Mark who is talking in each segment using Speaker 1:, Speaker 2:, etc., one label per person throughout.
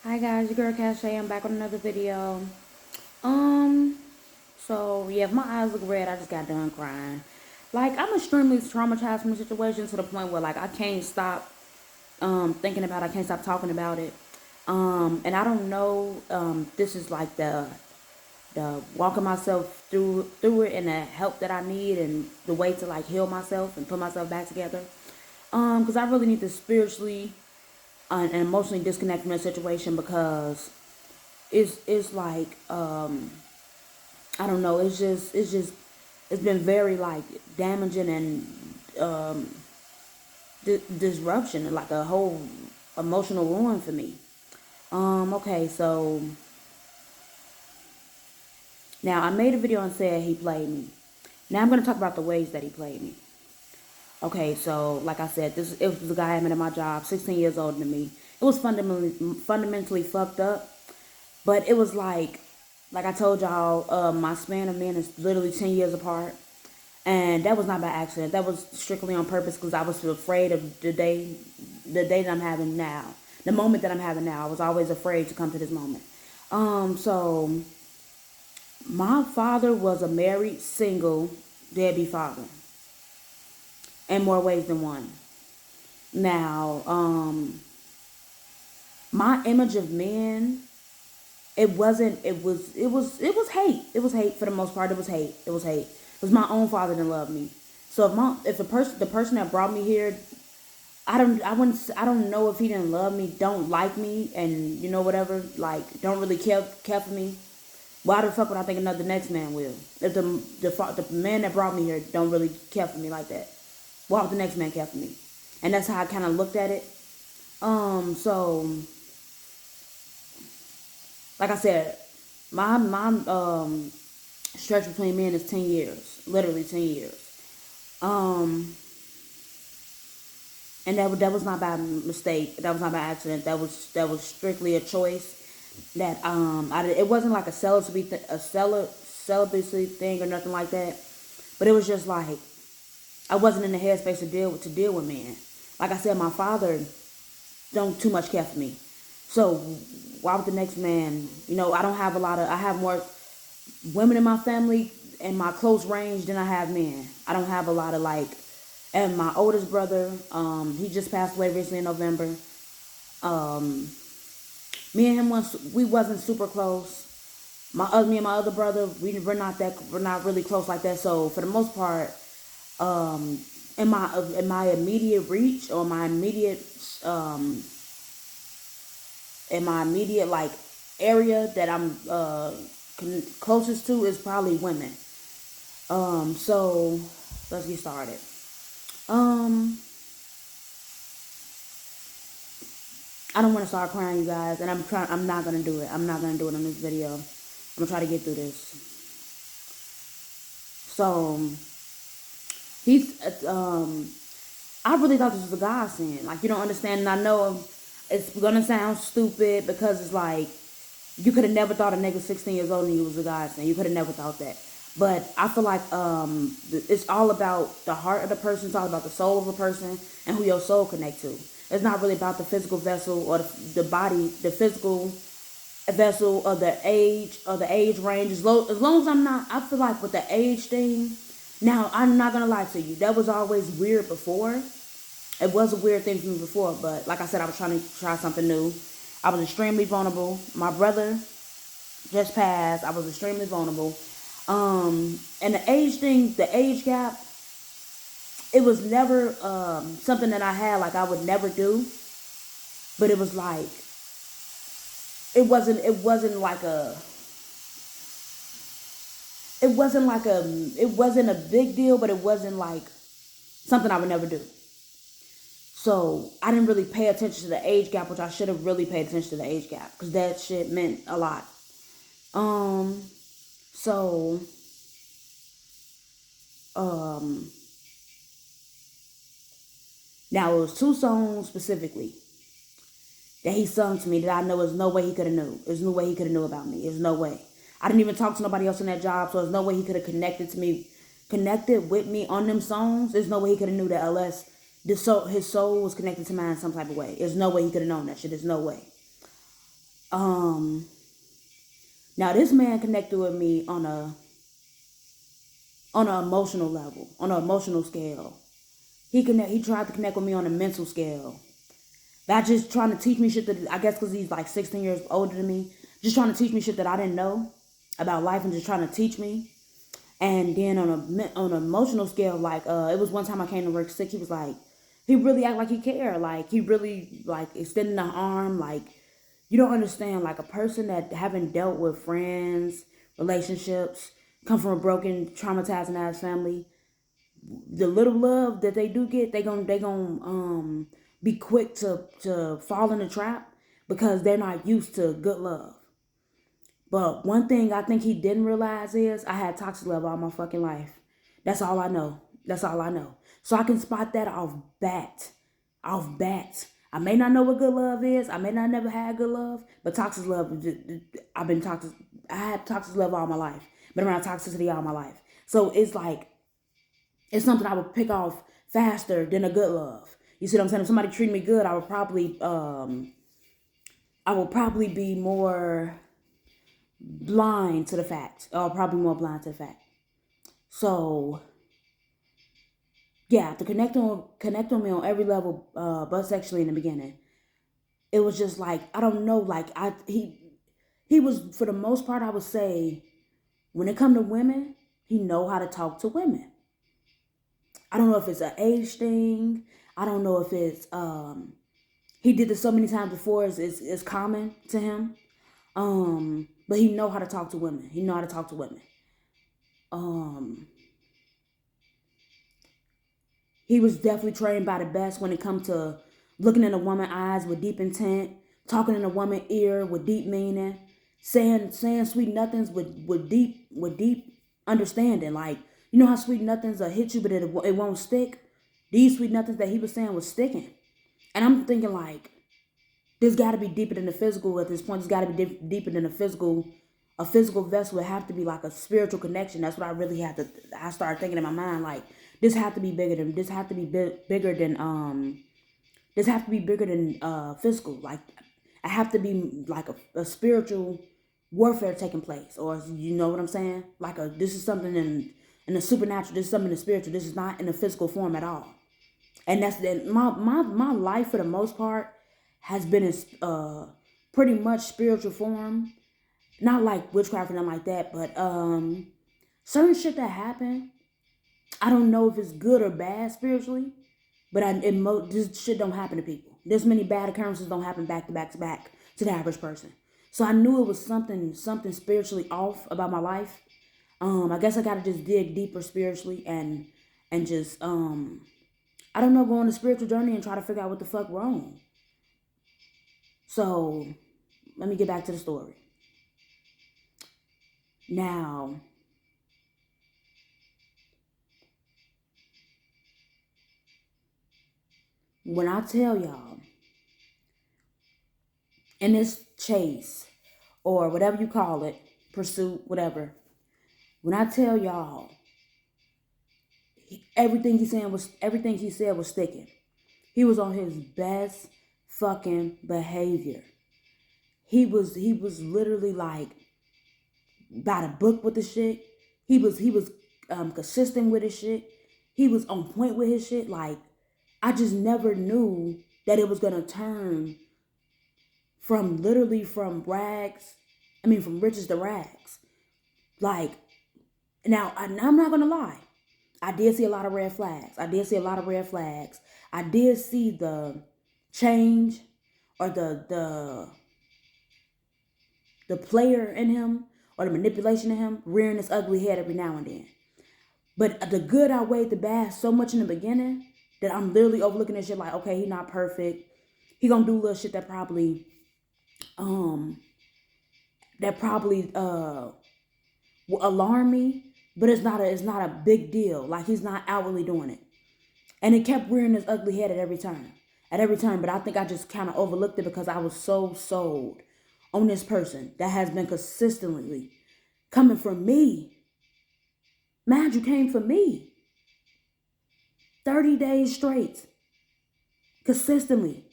Speaker 1: Hi guys, your girl Cashay. I'm back with another video. Um, so yeah, if my eyes look red, I just got done crying. Like I'm extremely traumatized from the situation to the point where like I can't stop thinking about it. I can't stop talking about it. And I don't know, this is like the walking myself through it and the help that I need and the way to like heal myself and put myself back together. Because I really need to spiritually and emotionally disconnect from the situation because it's like I don't know. It's been very like damaging and disruption, like a whole emotional ruin for me. Okay, so now I made a video and said he played me. Now I'm gonna talk about the ways that he played me. Okay, so like I said, this it was a guy I met at my job, 16 years older than me. It was fundamentally fucked up, but it was like I told y'all, my span of men is literally 10 years apart. And that was not by accident. That was strictly on purpose because I was afraid of the day that I'm having now. The moment that I'm having now. I was always afraid to come to this moment. So my father was a married, single, deadbeat father. In more ways than one. Now, my image of men, it was hate. It was hate for the most part. It was hate. It was hate. Because my own father didn't love me. So if the person that brought me here, I don't know if he didn't love me, don't like me, and whatever, like don't really care for me. Why the fuck would I think another next man will? If the man that brought me here don't really care for me like that, why would the next man care for me? And that's how I kind of looked at it. So like I said, my stretch between men is 10 years, literally 10 years. Um, and that was not by mistake. That was not by accident. That was strictly a choice. That it wasn't like a celibacy thing or nothing like that. But it was just like I wasn't in the headspace to deal with men. Like I said, my father don't too much care for me. So why would the next man? I don't have a lot of. I have more women in my family in my close range than I have men. I don't have a lot of like. And my oldest brother, he just passed away recently in November. Um, Me and him we wasn't super close. Me and my other brother, we're not really close like that. So for the most part, um, in my immediate reach or um in my immediate like area that I'm closest to is probably women. So let's get started. Um, I don't want to start crying, you guys, and I'm not gonna do it. I'm not gonna do it in this video. I'm gonna try to get through this. So he's I really thought this was a godsend. Like you don't understand, and I know it's gonna sound stupid because it's like you could have never thought a nigga 16 years old and you was a godsend. You could have never thought that. But I feel like it's all about the heart of the person. It's all about the soul of a person and who your soul connect to. It's not really about the physical vessel or the body, the physical vessel or the age range. As long as I'm not, I feel like with the age thing. Now I'm not gonna lie to you. That was always weird before. It was a weird thing for me before, but like I said, I was trying to try something new. I was extremely vulnerable. My brother just passed. I was extremely vulnerable. And the age gap, it was never something that I had like I would never do. But it was like it wasn't a big deal, but it wasn't like something I would never do. So I didn't really pay attention to the age gap, which I should have really paid attention to the age gap because that shit meant a lot. Um, so um, now it was two songs specifically that he sung to me that I know there's no way he could have knew. There's no way he could have knew about me. There's no way. I didn't even talk to nobody else in that job, so there's no way he could have connected with me on them songs. There's no way he could have knew that unless his soul was connected to mine in some type of way. There's no way he could have known that shit. There's no way. Um, Now this man connected with me on an emotional level, on an emotional scale. He tried to connect with me on a mental scale. That just trying to teach me shit that I guess because he's like 16 years older than me, just trying to teach me shit that I didn't know about life and just trying to teach me. And then on an emotional scale, like it was one time I came to work sick. He was like, he really act like he cared. Like he really like extending the arm. Like you don't understand. Like a person that haven't dealt with friends, relationships, come from a broken, traumatizing ass family. The little love that they do get, they gonna be quick to fall in the trap because they're not used to good love. But one thing I think he didn't realize is I had toxic love all my fucking life. That's all I know. That's all I know. So I can spot that off bat. Off bat. I may not know what good love is. I may not never had good love, but toxic love, I've been toxic. I had toxic love all my life. Been around toxicity all my life. So it's like, it's something I would pick off faster than a good love. You see what I'm saying? If somebody treated me good, I would probably be more blind to the fact, or probably more blind to the fact. So yeah, to connect on me on every level, but sexually in the beginning, it was just like I don't know, like he was for the most part I would say when it come to women, he know how to talk to women. I don't know if it's an age thing. I don't know if it's he did this so many times before. It's common to him. But he know how to talk to women. He know how to talk to women. Um, he was definitely trained by the best when it comes to looking in a woman's eyes with deep intent, talking in a woman's ear with deep meaning, saying sweet nothings with deep understanding. Like you know how sweet nothings will hit you, but it won't stick. These sweet nothings that he was saying was sticking, and I'm thinking like this got to be deeper than the physical at this point. It's got to be deeper than the physical. A physical vessel would have to be like a spiritual connection. That's what I really had to. I started thinking in my mind like this had to be bigger than this had to be bigger than this have to be bigger than physical. Like I have to be like a spiritual warfare taking place, or you know what I'm saying? Like this is something in the supernatural. This is something in the spiritual. This is not in the physical form at all. And that's that. My life for the most part has been in pretty much spiritual form. Not like witchcraft and nothing like that, but certain shit that happened. I don't know if it's good or bad spiritually, but this shit don't happen to people. This many bad occurrences don't happen back to back to back to the average person. So I knew it was something spiritually off about my life. I guess I gotta just dig deeper spiritually and just I don't know, go on a spiritual journey and try to figure out what the fuck wrong. So let me get back to the story. Now, when I tell y'all in this chase or whatever you call it, pursuit, whatever, when I tell y'all everything he said was sticking. He was on his best fucking behavior. He was literally like by the book with the shit. He was consistent with his shit. He was on point with his shit. Like I just never knew that it was gonna turn from literally from rags. I mean from riches to rags. Like now I'm not gonna lie. I did see a lot of red flags. I did see the change or the player in him or the manipulation in him rearing his ugly head every now and then. But the good outweighed the bad so much in the beginning that I'm literally overlooking this shit like, okay, he not perfect. He gonna do little shit um that probably will alarm me, but it's not a big deal. Like he's not outwardly doing it. And it kept rearing his ugly head at every turn. At every turn. But I think I just kind of overlooked it because I was so sold on this person that has been consistently coming from me. Man, you came for me. 30 days straight. Consistently.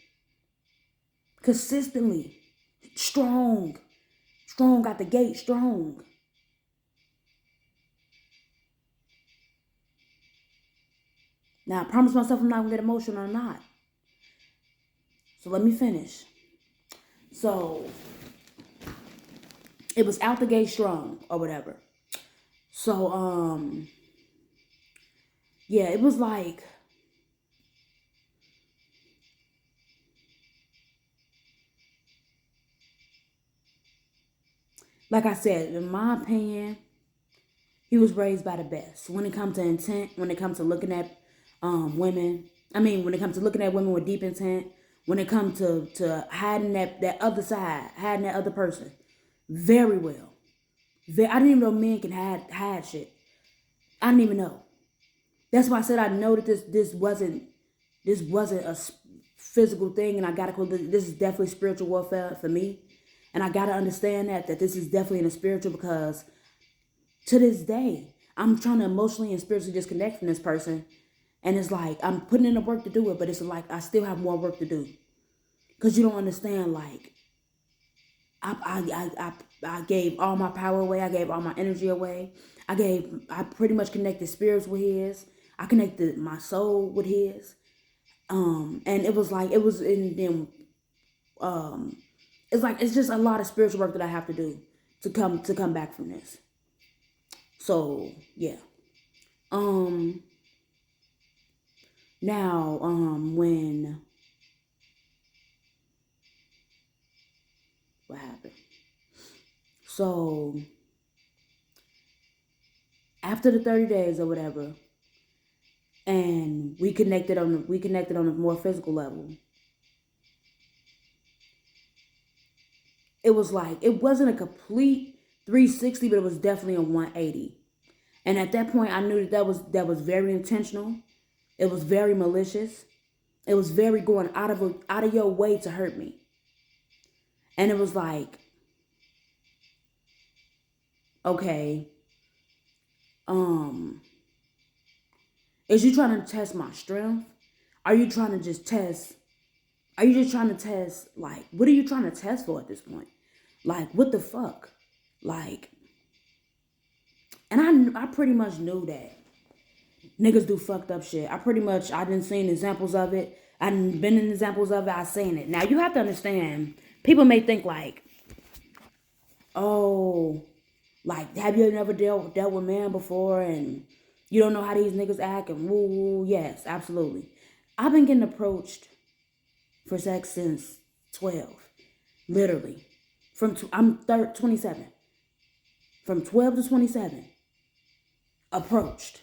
Speaker 1: Strong. Strong out the gate, strong. Now, I promise myself I'm not going to get emotional or not. So let me finish. So, it was out the gate strong or whatever. So, yeah, it was like I said, in my opinion, he was raised by the best. When it comes to intent, when it comes to looking at women, when it comes to looking at women with deep intent, when it comes to hiding that other side, hiding that other person, very well. I didn't even know men can hide shit. I didn't even know. That's why I said I know that this wasn't a physical thing, and I gotta go. This is definitely spiritual warfare for me, and I gotta understand that this is definitely in a spiritual, because to this day I'm trying to emotionally and spiritually disconnect from this person, and it's like I'm putting in the work to do it, but it's like I still have more work to do, because you don't understand. Like I gave all my power away. I gave all my energy away. I pretty much connected spirits with his. I connected my soul with his. And it was like it was in them. Um, it's like it's just a lot of spiritual work that I have to do to come back from this. So yeah. Um. Now, when what happened? So after the 30 days or whatever, and we connected on a more physical level. It was like it wasn't a complete 360, but it was definitely a 180. And at that point, I knew that was very intentional. It was very malicious. It was very going out of your way to hurt me. And it was like, okay, um, is you trying to test my strength? Are you trying to just test? Are you just trying to test? Like, what are you trying to test for at this point? Like, what the fuck? Like, and I pretty much knew that niggas do fucked up shit. I didn't seen examples of it. I didn't been in examples of it. I seen it. Now you have to understand. People may think like, oh, like have you never dealt with man before, and you don't know how these niggas act and woo woo. Yes, absolutely. I've been getting approached for sex since 12, literally. I'm 27. From 12 to 27, approached.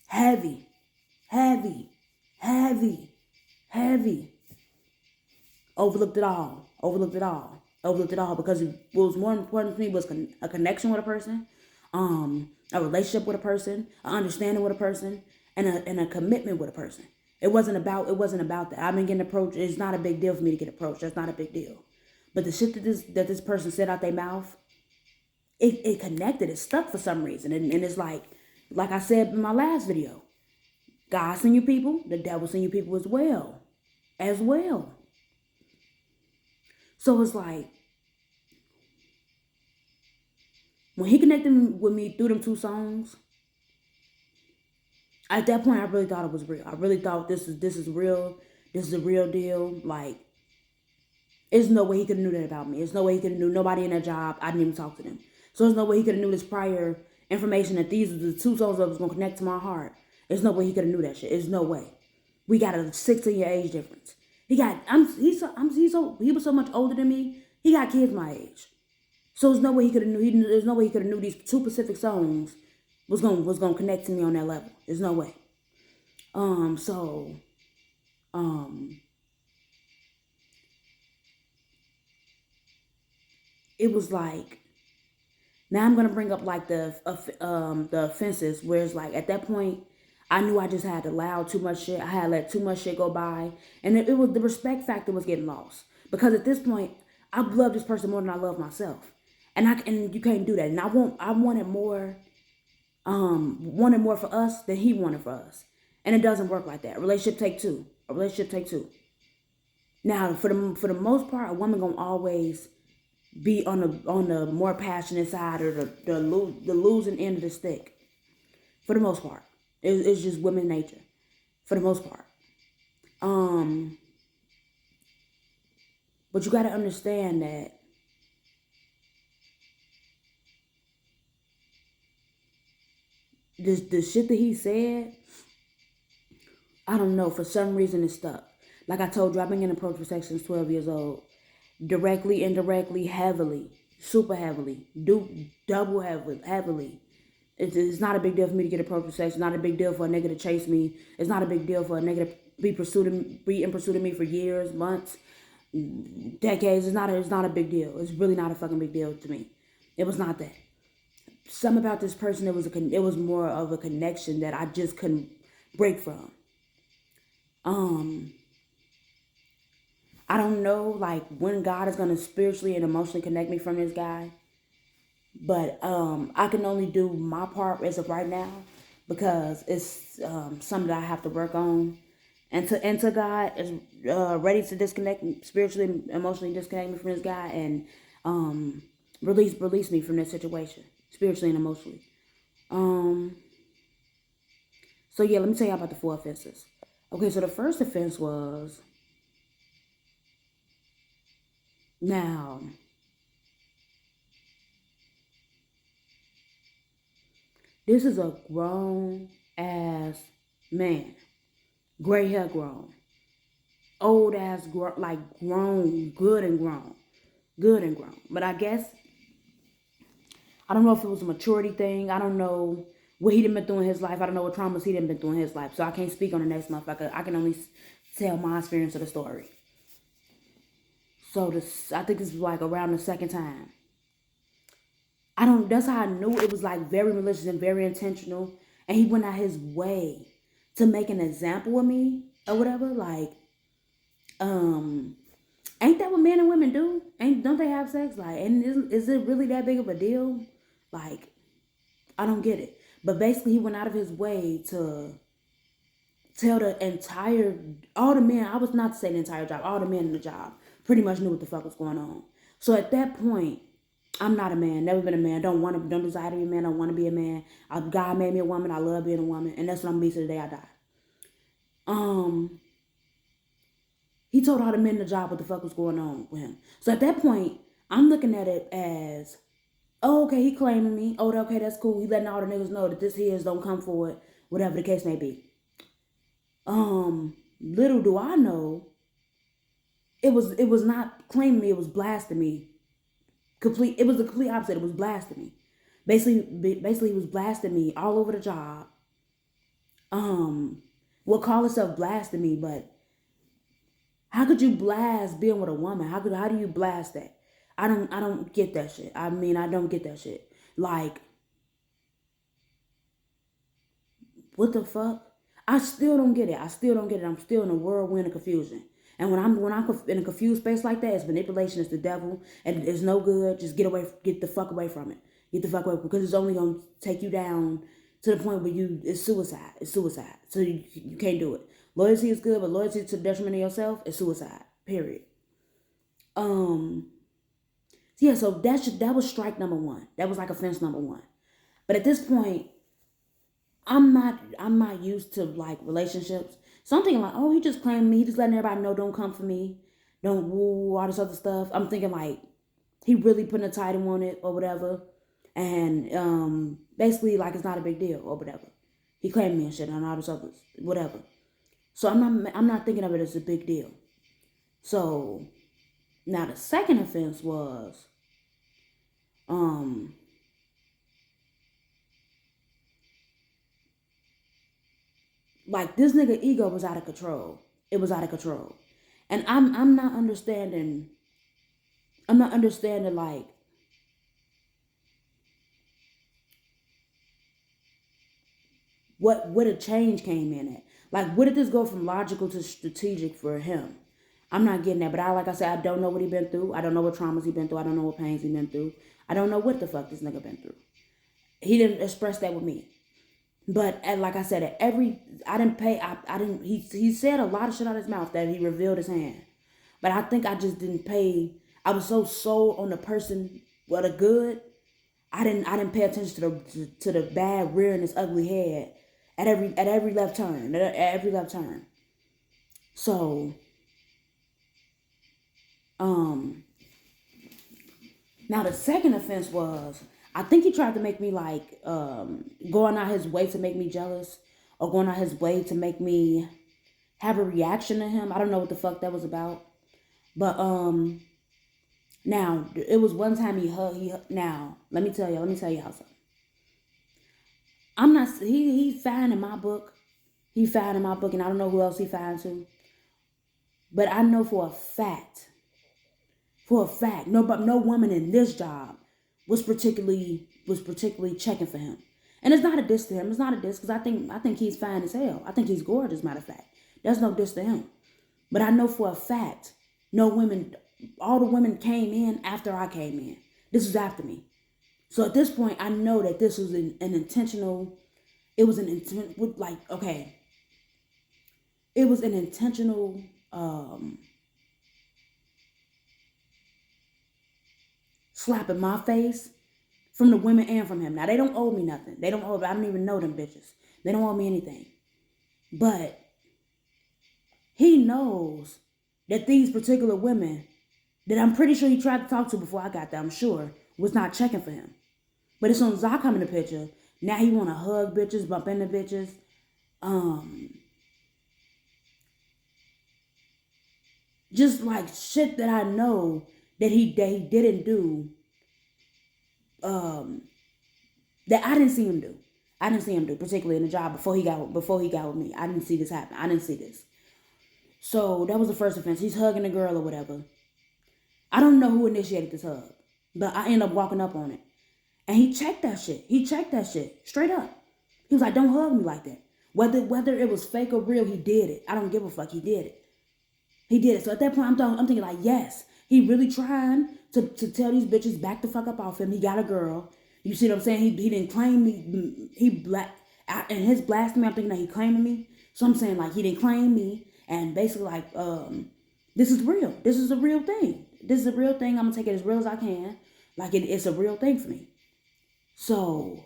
Speaker 1: Heavy, heavy, heavy, heavy. Overlooked it all. Overlooked it all. Overlooked it all, because what was more important to me was a connection with a person, a relationship with a person, an understanding with a person, and a commitment with a person. It wasn't about that. I've been getting approached. It's not a big deal for me to get approached. That's not a big deal. But the shit that this person said out their mouth, it connected. It stuck for some reason, and it's like I said in my last video, God send you people, the devil send you people as well. As well. So it's like, when he connected with me through them two songs, at that point I really thought it was real. I really thought this is real. This is a real deal. Like, there's no way he could have knew that about me. There's no way he could have knew nobody in that job. I didn't even talk to them. So there's no way he could have knew this prior information, that these were the two songs that was gonna connect to my heart. There's no way he could have knew that shit. There's no way. We got a 16-year age difference. He was so much older than me. He got kids my age. So there's no way he could have knew. There's no way he could have knew these two Pacific songs was gonna connect to me on that level. There's no way. So, it was like, now I'm gonna bring up like the offenses, where it's like at that point I knew I just had allowed too much shit. I had let too much shit go by, and it was the respect factor was getting lost, because at this point I love this person more than I love myself, and you can't do that. And I wanted more for us than he wanted for us, and it doesn't work like that. A relationship take two. Now, for the most part, a woman gonna always be on the more passionate side or the losing end of the stick. For the most part, it's just women nature. For the most part, um, but you got to understand that the shit that he said, I don't know, for some reason it stuck. Like I told you, I've been getting approached for sex since 12 years old. Directly, indirectly, heavily, super heavily, double heavily. It's not a big deal for me to get approached for sex. It's not a big deal for a nigga to chase me. It's not a big deal for a nigga to be in pursuit of me for years, months, decades. It's not a big deal. It's really not a fucking big deal to me. It was not that. Something about this person, it was more of a connection that I just couldn't break from. I don't know like when God is gonna spiritually and emotionally connect me from this guy, but I can only do my part as of right now because it's something that I have to work on. And to God is ready to disconnect spiritually, emotionally disconnect me from this guy and release me from this situation spiritually and emotionally. Um, so yeah, let me tell you about the 4 offenses. Okay, so the first offense was now this is a grown ass man, gray hair grown, old ass like grown, good and grown. But I guess I don't know if it was a maturity thing. I don't know what he done been through in his life. I don't know what traumas he done been through in his life. So I can't speak on the next motherfucker. I can only tell my experience of the story. So this, I think this was like around the second time. I don't. That's how I knew it was like very malicious and very intentional. And he went out his way to make an example of me or whatever. Like, um, ain't that what men and women do? Ain't don't they have sex? Like, and is it really that big of a deal? Like, I don't get it. But basically, he went out of his way to tell all the men. I was not to say the entire job. All the men in the job pretty much knew what the fuck was going on. So at that point, I'm not a man. Never been a man. Don't desire to be a man. Don't want to be a man. God made me a woman. I love being a woman, and that's what I'm gonna be to the day I die. Um, he told all the men in the job what the fuck was going on with him. So at that point, I'm looking at it as, oh, okay, he claiming me. Oh, okay, that's cool. He letting all the niggas know that this here's don't come for it, whatever the case may be. Little do I know, it was not claiming me. It was blasting me. It was the complete opposite. It was blasting me. Basically, he was blasting me all over the job. Will call itself blasting me, but how could you blast being with a woman? How do you blast that? I don't get that shit. I mean, I don't get that shit. Like, what the fuck? I still don't get it. I still don't get it. I'm still in a whirlwind of confusion. And when I'm in a confused space like that, it's manipulation. It's the devil, and it's no good. Just get the fuck away from it. Get the fuck away because it's only gonna take you down to the point where it's suicide. It's suicide. So you can't do it. Loyalty is good, but loyalty to the detriment of yourself is suicide. Period. Um. Yeah. So that was strike number one. That was like offense number one. But at this point, I'm not used to like relationships. So I'm thinking like, oh, he just claimed me. He just letting everybody know don't come for me. Don't woo all this other stuff. I'm thinking like he really putting a title on it or whatever. And basically like it's not a big deal or whatever. He claimed me and shit and all this other whatever. So I'm not thinking of it as a big deal. So now the second offense was um like this nigga ego was out of control. It was out of control. And I'm not understanding. I'm not understanding like what a change came in it. Like what did this go from logical to strategic for him? I'm not getting that. But like I said, I don't know what he been through. I don't know what traumas he been through. I don't know what pains he been through. I don't know what the fuck this nigga been through. He didn't express that with me. But like I said, I didn't pay. I didn't. He said a lot of shit out of his mouth that he revealed his hand. But I think I just didn't pay. I was so sold on the person, well, the good. I didn't pay attention to the bad rearing its ugly head at every left turn at every left turn. So um now the second offense was, I think he tried to make me like going out his way to make me jealous, or going out his way to make me have a reaction to him. I don't know what the fuck that was about. But now it was one time he now let me tell you how something. I'm not he's fine in my book. He fine in my book, and I don't know who else he fine to. But I know for a fact, no woman in this job was particularly checking for him. And it's not a diss to him. It's not a diss, because I think he's fine as hell. I think he's gorgeous. Matter of fact, there's no diss to him. But I know for a fact, no women. All the women came in after I came in. This was after me. So at this point, I know that this was an intentional. It was an intent with like okay. It was an intentional slap in my face from the women and from him. Now they don't owe me nothing. They don't owe. I don't even know them bitches. They don't owe me anything. But he knows that these particular women that I'm pretty sure he tried to talk to before I got there, I'm sure, was not checking for him. But as soon as I come in the picture, now he want to hug bitches, bump into bitches. Just like shit that I know that he didn't do, um, that I didn't see him do. I didn't see him do, particularly in the job before he got with me. I didn't see this happen. I didn't see this. So that was the first offense. He's hugging a girl or whatever. I don't know who initiated this hug, but I end up walking up on it. And he checked that shit. He checked that shit straight up. He was like, "Don't hug me like that." Whether it was fake or real, he did it. I don't give a fuck. He did it. He did it. So at that point, I'm thinking like, yes, he really trying to tell these bitches back the fuck up off him. He got a girl. You see what I'm saying? He didn't claim me. And his blasphemy, I'm thinking that he claiming me. So I'm saying like he didn't claim me, and basically like this is real. This is a real thing. This is a real thing. I'm gonna take it as real as I can. Like it's a real thing for me. So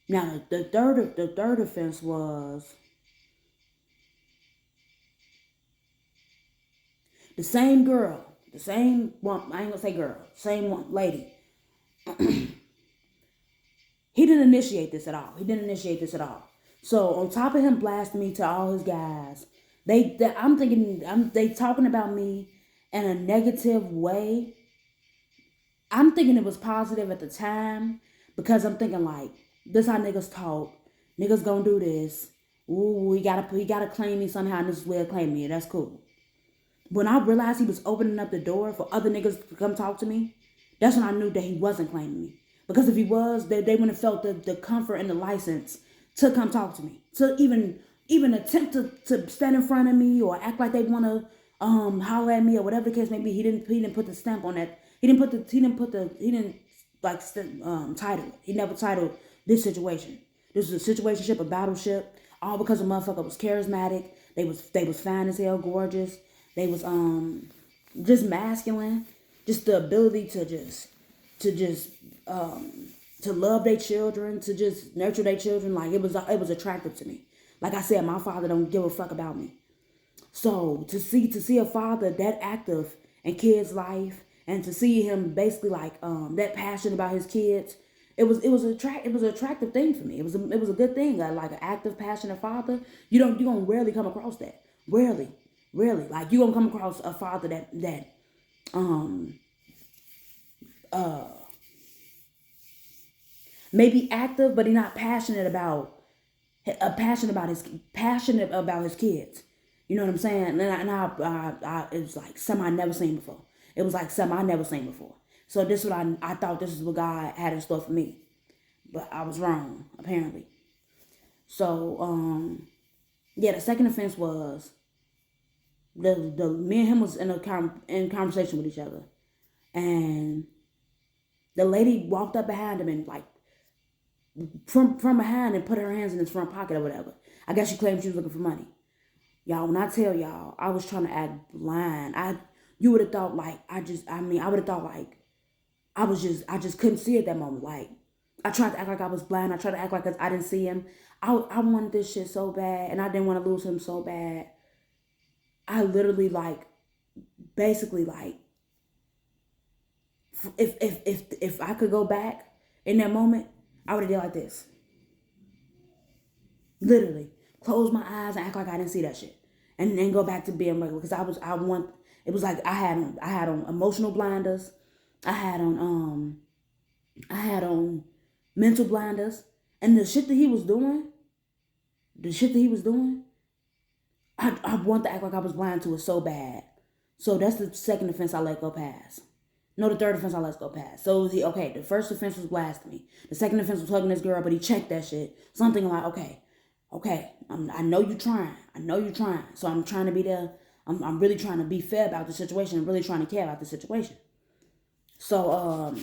Speaker 1: now the third offense was the same girl, the same one. I ain't gonna say girl, same one lady. He didn't initiate this at all. He didn't initiate this at all. So on top of him blasting me to all his guys, I'm thinking they talking about me in a negative way. I'm thinking it was positive at the time, because I'm thinking like, this how niggas talk. Niggas gonna do this. Ooh, he gotta claim me somehow, and this is where claim me. That's cool. When I realized he was opening up the door for other niggas to come talk to me, that's when I knew that he wasn't claiming me. Because if he was, they wouldn't have felt the comfort and the license to come talk to me. To even attempt to stand in front of me or act like they want to holler at me or whatever the case may be. He didn't put the stamp on that. He didn't like title it. He never titled this situation. This was a situationship, a battleship, all because the motherfucker was charismatic. They was fine as hell, gorgeous. They was just masculine, just the ability to love their children, to just nurture their children. Like it was attractive to me. Like I said, my father don't give a fuck about me. So to see a father that active in kids' life, and to see him basically like that passionate about his kids, it was an attractive thing for me. It was a good thing. Like an active, passionate father. You gonna rarely come across that. Rarely. Like you gonna come across a father that maybe active, but he's not passionate about his kids. You know what I'm saying? And it was like something I never seen before. It was like something I never seen before. So this is what I thought this is what God had in store for me, but I was wrong apparently. So yeah, the second offense was the me and him was in conversation with each other, and the lady walked up behind him and like from behind and put her hands in his front pocket or whatever. I guess she claimed she was looking for money. Y'all, when I tell y'all, I was trying to act blind. You would have thought like I would have thought like I just couldn't see at that moment. Like I tried to act like I was blind. I tried to act like I didn't see him. I wanted this shit so bad, and I didn't want to lose him so bad. I literally like, basically like, if I could go back in that moment, I would have did like this. Literally, close my eyes and act like I didn't see that shit, and then go back to being regular. Because it was like I had on emotional blinders, I had on mental blinders, and the shit that he was doing, I want to act like I was blind to it so bad. So that's the second offense I let go past. No, the third offense I let go past. So okay, the first offense was blasphemy. The second offense was hugging this girl, but he checked that shit. Something like, okay, I know you're trying. I know you're trying. So I'm trying to be there. I'm really trying to be fair about the situation. I'm really trying to care about the situation. So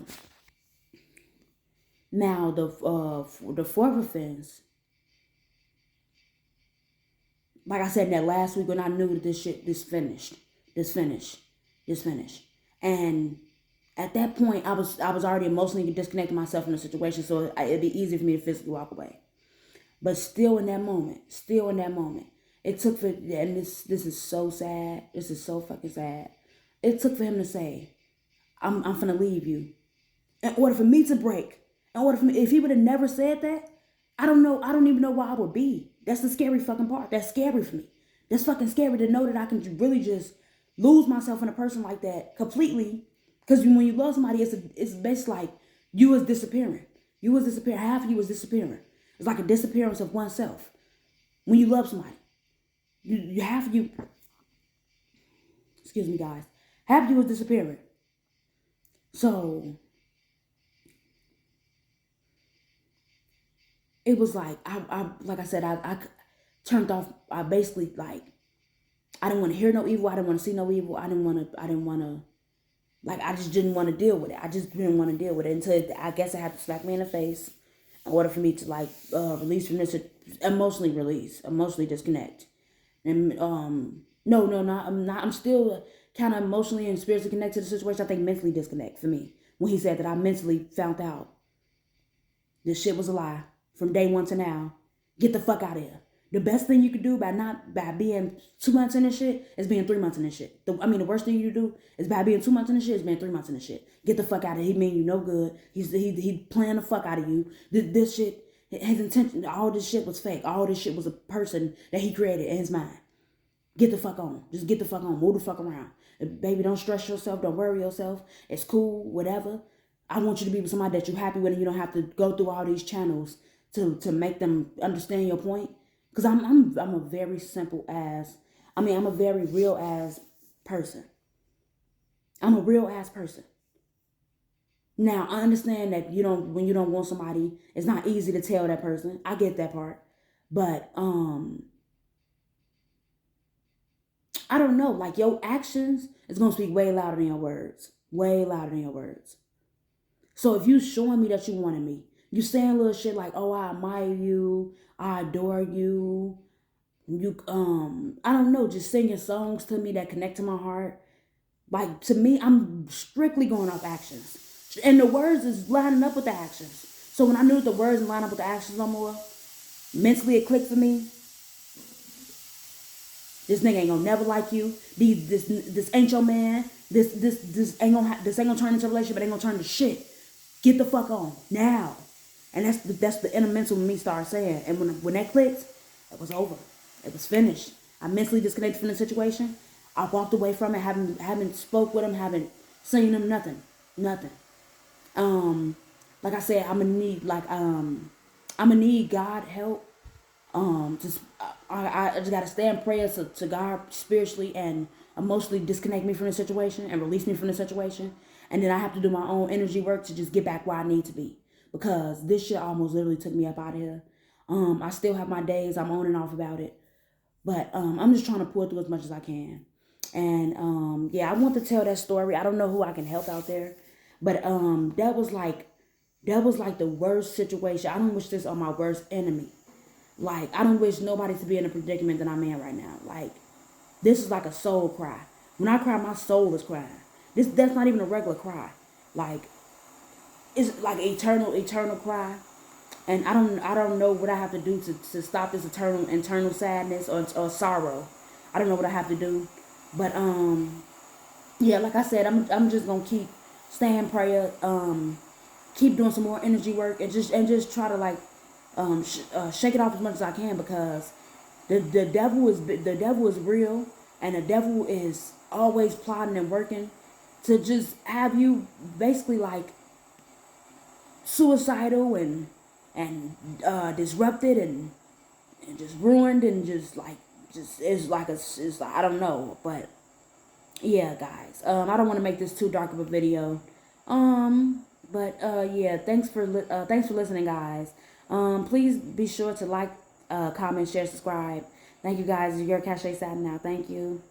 Speaker 1: now the fourth offense, like I said in that last week when I knew that this finished, and at that point I was already emotionally disconnecting myself from the situation, so it'd be easy for me to physically walk away. But still in that moment, it took for, and this is so sad. This is so fucking sad. It took for him to say, I'm finna leave you. In order for me to break. In order for me, if he would have never said that, I don't even know where I would be. That's the scary fucking part. That's scary for me. That's fucking scary to know that I can really just lose myself in a person like that completely. Because when you love somebody, it's basically like you was disappearing. You was disappearing. Half of you was disappearing. It's like a disappearance of oneself. When you love somebody, you half of you. Excuse me, guys. Half of you was disappearing. So it was like like I said, I turned off. I basically like I didn't want to hear no evil. I didn't want to see no evil. I didn't want to. Like I just didn't want to deal with it. I just didn't want to deal with it until I guess it had to smack me in the face in order for me to like release from this, emotionally disconnect. And no, not I'm not. I'm still kind of emotionally and spiritually connected to the situation. I think mentally disconnect for me when he said that I mentally found out this shit was a lie from day one to now. Get the fuck out of here. The best thing you could do by being 2 months in this shit is being 3 months in this shit. The worst thing you do is by being 2 months in this shit is being 3 months in this shit. Get the fuck out of here. He mean you no good. He playing the fuck out of you. This shit, his intention, all this shit was fake. All this shit was a person that he created in his mind. Get the fuck on. Just get the fuck on. Move the fuck around. Baby, don't stress yourself. Don't worry yourself. It's cool. Whatever. I want you to be with somebody that you're happy with, and you don't have to go through all these channels to make them understand your point. Because I'm a very simple ass. I'm a very real ass person. I'm a real ass person. Now I understand that when you don't want somebody, it's not easy to tell that person. I get that part, but I don't know. Like your actions is gonna speak way louder than your words. Way louder than your words. So if you showing me that you wanted me, you saying little shit like, "Oh, I admire you, I adore you," you I don't know, just singing songs to me that connect to my heart. Like to me, I'm strictly going off actions, and the words is lining up with the actions. So when I knew that the words didn't line up with the actions no more, mentally it clicked for me. This nigga ain't gonna never like you. This ain't your man. This ain't gonna turn into a relationship. It ain't gonna turn to shit. Get the fuck on now. And that's the inner mental me started saying. And when that clicked, it was over. It was finished. I mentally disconnected from the situation. I walked away from it. Haven't spoke with him. Haven't seen him. Nothing. Like I said, I'm gonna need God help. Just I just gotta stay in prayer to God spiritually and emotionally disconnect me from the situation and release me from the situation. And then I have to do my own energy work to just get back where I need to be. Because this shit almost literally took me up out of here. I still have my days. I'm on and off about it. But I'm just trying to pull through as much as I can. And yeah, I want to tell that story. I don't know who I can help out there. But that was like Devil's like the worst situation. I don't wish this on my worst enemy. Like, I don't wish nobody to be in a predicament that I'm in right now. Like, this is like a soul cry. When I cry, my soul is crying. That's not even a regular cry. Like, it's like eternal cry. And I don't know what I have to do to stop this internal sadness or sorrow. I don't know what I have to do. But yeah, like I said, I'm just gonna keep staying prayer, keep doing some more energy work, and just try to like shake it off as much as I can, because the devil is real, and the devil is always plotting and working to just have you basically like suicidal and disrupted and just ruined, and just like just it's like I don't know. But yeah, guys, I don't want to make this too dark of a video. But yeah, thanks for listening, guys. Please be sure to like, comment, share, subscribe. Thank you, guys. Your Cache Satin now. Thank you.